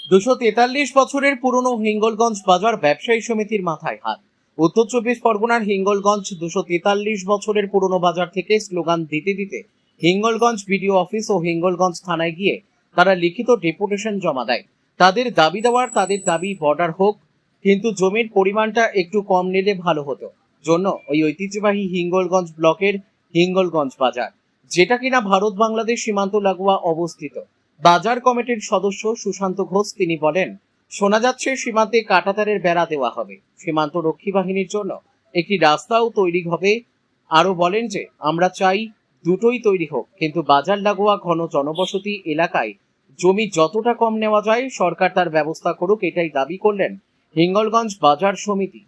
243 বছরের পুরনো হিঙ্গলগঞ্জ বাজার ব্যবসায়ী সমিতির মাথায় হাত। উত্তর 24 পরগনার হিঙ্গলগঞ্জ 243 বছরের পুরনো বাজার থেকে স্লোগান দিতে দিতে হিঙ্গলগঞ্জ বিডিও অফিস ও হিঙ্গলগঞ্জ থানায় গিয়ে তারা লিখিত ডেপুটেশন জমা দেয়। তাদের দাবি বর্ডার হোক, কিন্তু জমির পরিমাণটা একটু কম নিলে ভালো হতো। জন্য ওই ঐতিহ্যবাহী হিঙ্গলগঞ্জ ব্লকের হিঙ্গলগঞ্জ বাজার, যেটা কিনা ভারত বাংলাদেশ সীমান্ত লাগোয়া অবস্থিত। বাজার কমিটির সদস্য সুশান্ত ঘোষ তিনি বলেন, শোনা যাচ্ছে সীমান্তে কাঁটাতারের বেড়া দেওয়া হবে, সীমান্ত রক্ষী বাহিনীর জন্য একটি রাস্তাও তৈরি হবে। আরো বলেন যে আমরা চাই দুটোই তৈরি হোক, কিন্তু বাজার লাগোয়া ঘন জনবসতি এলাকায় জমি যতটা কম নেওয়া যায় সরকার তার ব্যবস্থা করুক, এটাই দাবি করলেন হিঙ্গলগঞ্জ বাজার সমিতি।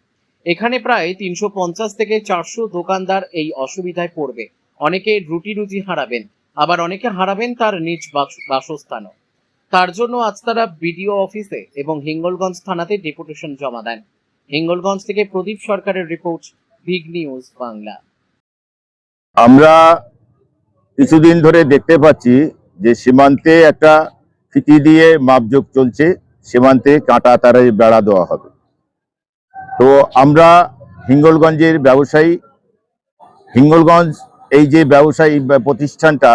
এখানে প্রায় 350 থেকে 400 দোকানদার এই অসুবিধায় পড়বে। অনেকে রুটি হারাবেন, আবার অনেকে হারাবেন তার নিজ বাসস্থানও। তার জন্য আজ তারা বিডিও অফিসে এবং হিঙ্গলগঞ্জ থানাতে ডেপুটেশন জমা দেন। হিঙ্গলগঞ্জ থেকে প্রদীপ সরকারের রিপোর্ট, বিগ নিউজ বাংলা। আমরা কিছুদিন ধরে দেখতে পাচ্ছি যে সীমান্তে একটা ফিতি দিয়ে মাপজোক চলছে, সীমান্তে কাঁটা তারের বেড়া দেওয়া হবে। তো আমরা হিঙ্গলগঞ্জের ব্যবসায়ী, হিঙ্গলগঞ্জ এই যে ব্যবসায়ী প্রতিষ্ঠানটা,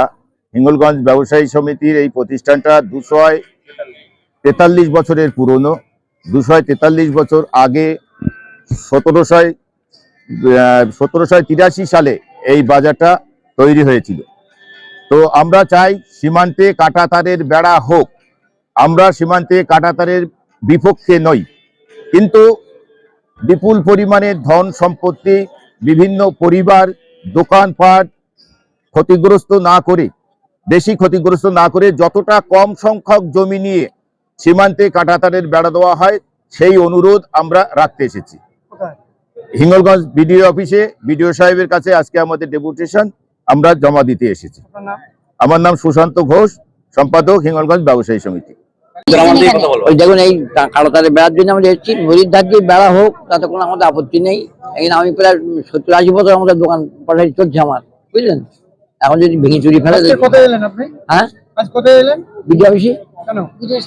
হিঙ্গলগঞ্জ ব্যবসায়ী সমিতির এই প্রতিষ্ঠানটা 243 বছরের পুরনো। 243 বছর আগে 1783 সালে এই বাজারটা তৈরি হয়েছিল। তো আমরা চাই সীমান্তে কাঁটাতারের বেড়া হোক। আমরা সীমান্তে কাঁটাতারের বিপক্ষে নই, কিন্তু বিপুল পরিমাণে ধন সম্পত্তি, বিভিন্ন পরিবার, দোকানপাট বেশি ক্ষতিগ্রস্ত না করে যতটা কম সংখ্যক জমি নিয়ে সীমান্তে কাঁটাতারের বেড়া দেওয়া হয়, সেই অনুরোধ আমরা রাখতে এসেছি হিঙ্গলগঞ্জ বিডিও অফিসে। বিডিও সাহেবের কাছে আজকে আমাদের ডেপুটেশন আমরা জমা দিতে এসেছি। আমার নাম সুশান্ত ঘোষ, সম্পাদক, হিঙ্গলগঞ্জ ব্যবসায়ী সমিতি। দেখুন, এই কাঁটাতারের বেড়ার জন্য আমরা এসেছি। নদীর ধার দিয়ে বেড়া হোক, তাতে কোনো আমাদের আপত্তি নেই। এখানে আমি প্রায় 70-80 বছর আমাদের দোকান পাঠাই চলছে আমার, বুঝলেন। এখন যদি ভেঙে চুরি ফেলে, হ্যাঁ বিডিও অফিসে বিডিও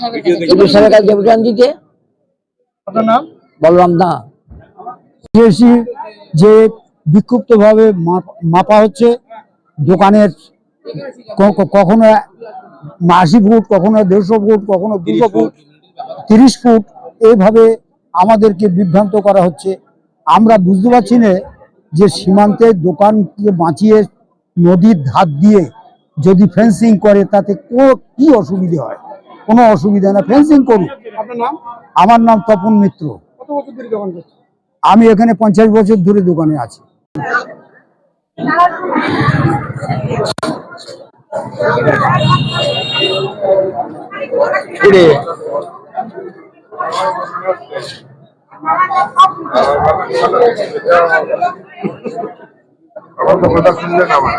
সাহেবের কাছে ডেপুটেশন দিতে। বলরাম দা। যে বিক্ষুব্ধ ভাবে মাপা হচ্ছে দোকানের, কখনো 80 ফুট, কখনো 150 ফুট, কখনো 200 ফুট, 30 ফুট, এইভাবে আমাদেরকে বিভ্রান্ত করা হচ্ছে। আমরা বুঝতে পারছি না যে সীমান্তে দোকানকে বাঁচিয়ে নদীর ধার দিয়ে যদি ফেন্সিং করে তাতে কি অসুবিধা হয়? কোনো অসুবিধা না, ফেন্সিং করুক। আমার নাম তপন মিত্র। আমি এখানে 50 বছর ধরে দোকানে আছি। আমার কথা শুনলেন আমার